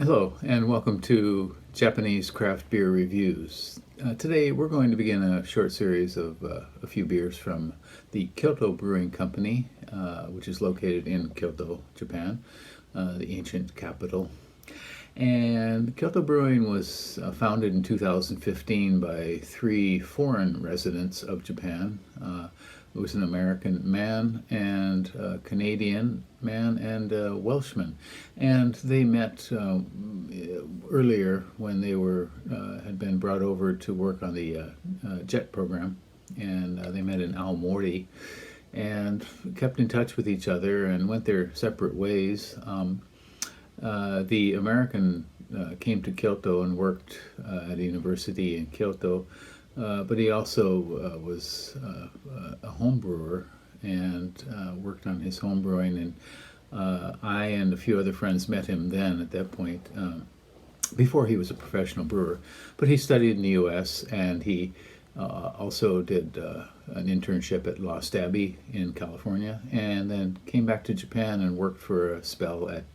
Hello, and welcome to Japanese Craft Beer Reviews. Today we're going to begin a short series of a few beers from the Kyoto Brewing Company, which is located in Kyoto, Japan, the ancient capital. And Kyoto Brewing was founded in 2015 by three foreign residents of Japan. It was an American man and a Canadian man and a Welshman. And they met earlier when they had been brought over to work on the JET program. And they met in Aomori and kept in touch with each other and went their separate ways. The American came to Kyoto and worked at a university in Kyoto, but he also was a home brewer and worked on his home brewing. And I and a few other friends met him then at that point, before he was a professional brewer. But he studied in the U.S. and he also did an internship at Lost Abbey in California, and then came back to Japan and worked for a spell at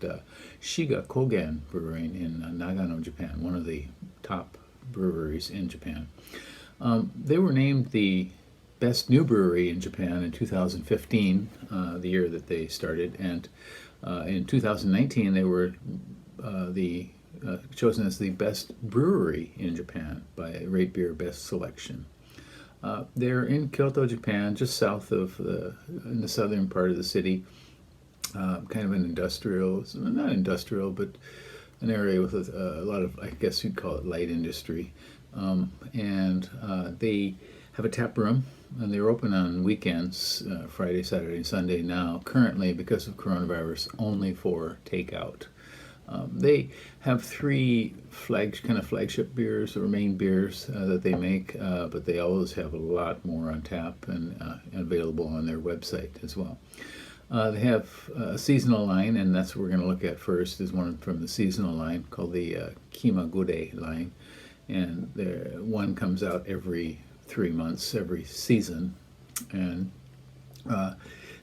Shiga Kogen Brewing in Nagano, Japan, one of the top breweries in Japan. They were named the best new brewery in Japan in 2015, the year that they started, and in 2019 they were chosen as the best brewery in Japan by RateBeer Best Selection. They're in Kyoto, Japan, just south of in the southern part of the city, kind of an industrial, not industrial, but an area with a lot of, I guess you'd call it light industry. And they have a tap room, and they're open on weekends, Friday, Saturday, and Sunday now, currently, because of coronavirus, only for takeout. They have three flagship beers or main beers that they make, but they always have a lot more on tap and available on their website as well. They have a seasonal line, and that's what we're going to look at first, is one from the seasonal line called the Kimagure line. And one comes out every 3 months, every season. And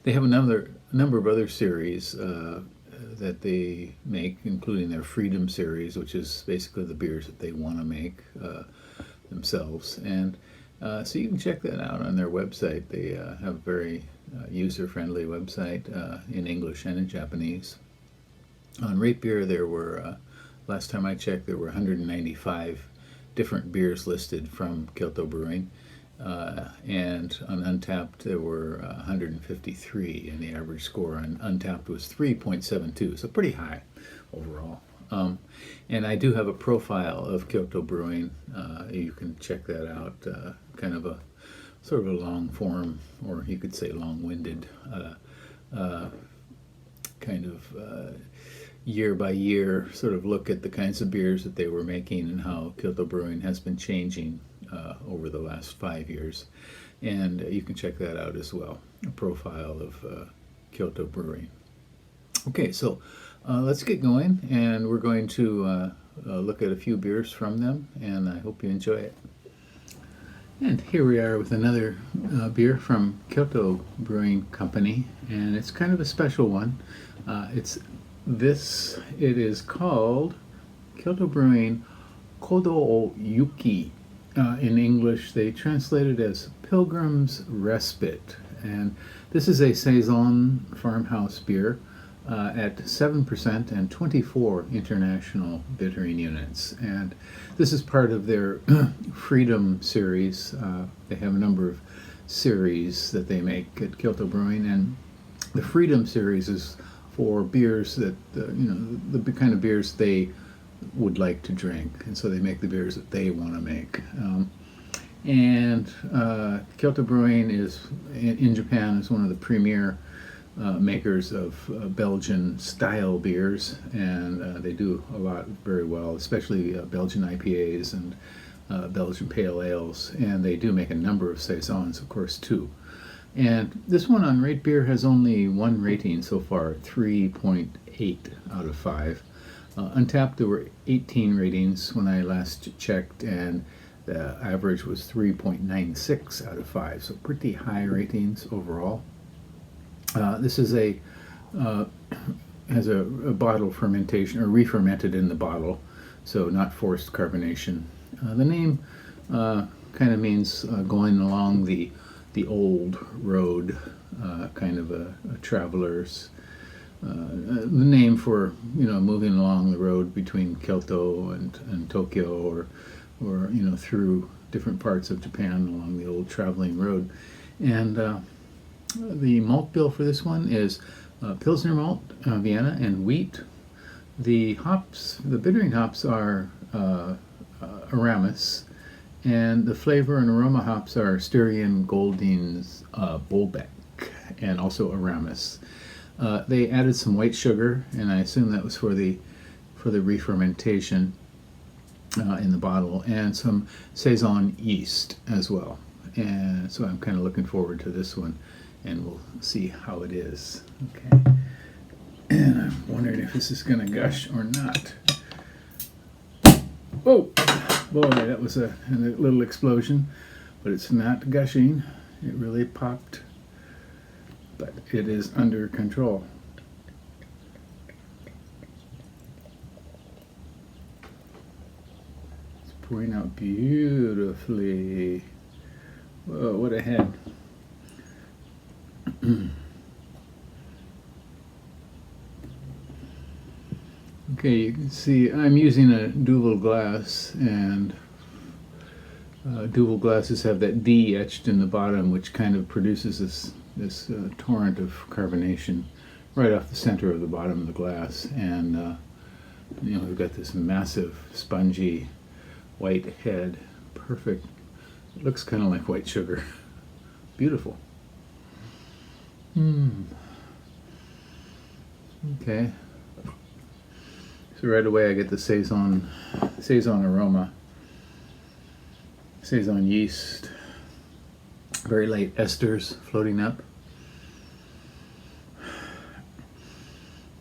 they have a number of other series that they make, including their Freedom series, which is basically the beers that they want to make themselves. And so you can check that out on their website. They have a very user-friendly website in English and in Japanese. On RateBeer, there were, last time I checked, there were 195 different beers listed from Kyoto Brewing. And on Untapped there were 153, and the average score on Untapped was 3.72, so pretty high overall. And I do have a profile of Kyoto Brewing. You can check that out, kind of a sort of a long form, or you could say long-winded, kind of year by year sort of look at the kinds of beers that they were making and how Kyoto Brewing has been changing over the last 5 years. And you can check that out as well, a profile of Kyoto Brewing. Okay, so let's get going, and we're going to look at a few beers from them, and I hope you enjoy it. And here we are with another beer from Kyoto Brewing Company, and it's kind of a special one. It is called Kyoto Brewing古道をゆく. In English, they translate it as Pilgrim's Respite. And this is a Saison farmhouse beer at 7% and 24 international bittering units. And this is part of their Freedom series. They have a number of series that they make at Kyoto Brewing, and the Freedom series is for beers that, the kind of beers they would like to drink, and so they make the beers that they want to make. And Kyoto Brewing is, in Japan, is one of the premier makers of Belgian style beers, and they do a lot very well, especially Belgian IPAs and Belgian pale ales, and they do make a number of Saisons, of course, too. And this one on RateBeer has only one rating so far, 3.8 out of 5. Untapped, there were 18 ratings when I last checked, and the average was 3.96 out of 5, so pretty high ratings overall. This is a has a bottle fermentation or re-fermented in the bottle, so not forced carbonation. The name kind of means going along the old road, kind of a traveler's the name for moving along the road between Kyoto and Tokyo, or through different parts of Japan along the old traveling road. And the malt bill for this one is Pilsner malt, Vienna, and wheat. The hops, the bittering hops, are Aramis, and the flavor and aroma hops are Styrian, Goldings, Bolbeck, and also Aramis. They added some white sugar, and I assume that was for the re-fermentation in the bottle, and some Saison yeast as well. And so I'm kind of looking forward to this one, and we'll see how it is. Okay. And I'm wondering if this is going to gush or not. Oh, boy, that was a little explosion, but it's not gushing. It really popped, but it is under control. It's pouring out beautifully. Whoa, what a head. Okay, you can see I'm using a Duvel glass, and Duvel glasses have that D etched in the bottom, which kind of produces this torrent of carbonation right off the center of the bottom of the glass. And we've got this massive spongy white head. Perfect. It looks kind of like white sugar. Beautiful. Okay. So right away I get the Saison aroma. Saison yeast. Very light esters floating up.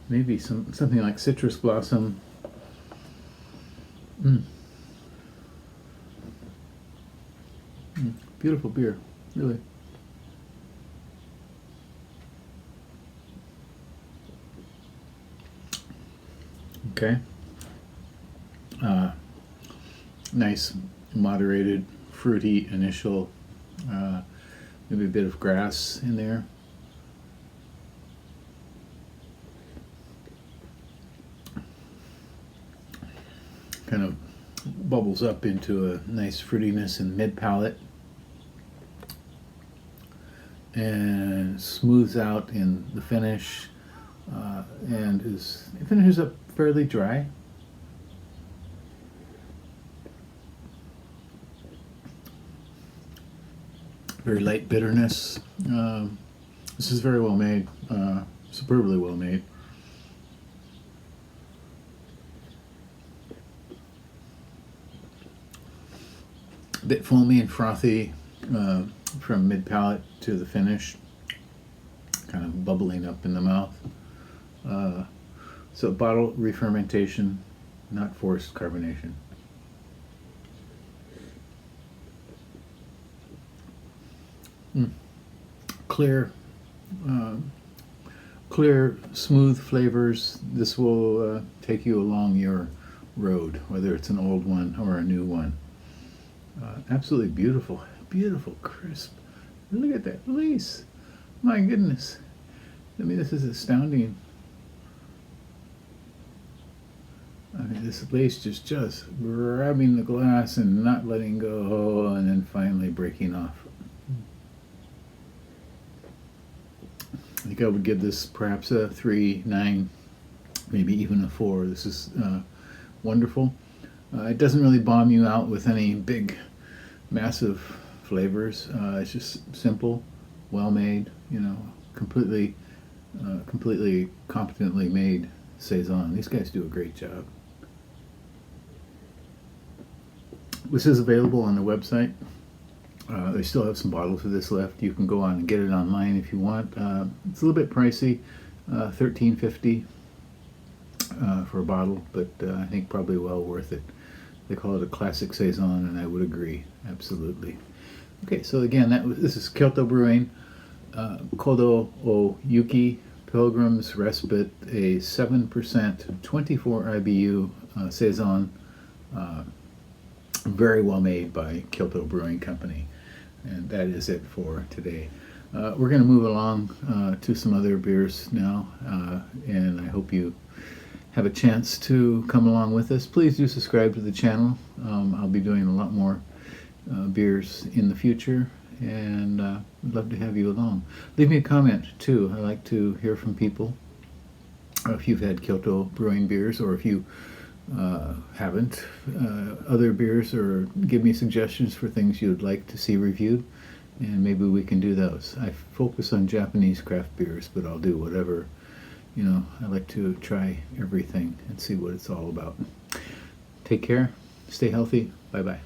Maybe something like citrus blossom. Beautiful beer, really. Okay. Nice, moderated, fruity initial. Maybe a bit of grass in there. Kind of bubbles up into a nice fruitiness in mid palate, and smooths out in the finish, and it finishes up fairly dry. Very light bitterness. This is very well made, superbly well made. A bit foamy and frothy from mid palate to the finish, kind of bubbling up in the mouth. So bottle re-fermentation, not forced carbonation. Clear, smooth flavors. This will take you along your road, whether it's an old one or a new one. Absolutely beautiful, crisp. Look at that lace. My goodness. I mean, this is astounding. I mean, this lace just grabbing the glass and not letting go, and then finally breaking off. I think I would give this perhaps a 3.9, maybe even a 4. This is wonderful. It doesn't really bomb you out with any big, massive flavors. It's just simple, well made. Completely competently made Saison. These guys do a great job. This is available on the website. They still have some bottles of this left. You can go on and get it online if you want. It's a little bit pricey, $13.50 for a bottle, but I think probably well worth it. They call it a classic Saison, and I would agree, absolutely. Okay, so again, this is Kyoto Brewing,古道をゆく Pilgrim's Respite, a 7%, 24 IBU Saison, very well made by Kyoto Brewing Company. And that is it for today. We're going to move along to some other beers now, and I hope you have a chance to come along with us. Please do subscribe to the channel. I'll be doing a lot more beers in the future, and I'd love to have you along. Leave me a comment too. I like to hear from people if you've had Kyoto Brewing beers, or if you haven't, other beers, or give me suggestions for things you'd like to see reviewed, and maybe we can do those. I focus on Japanese craft beers, but I'll do whatever. I like to try everything and see what it's all about. Take care, stay healthy, bye-bye.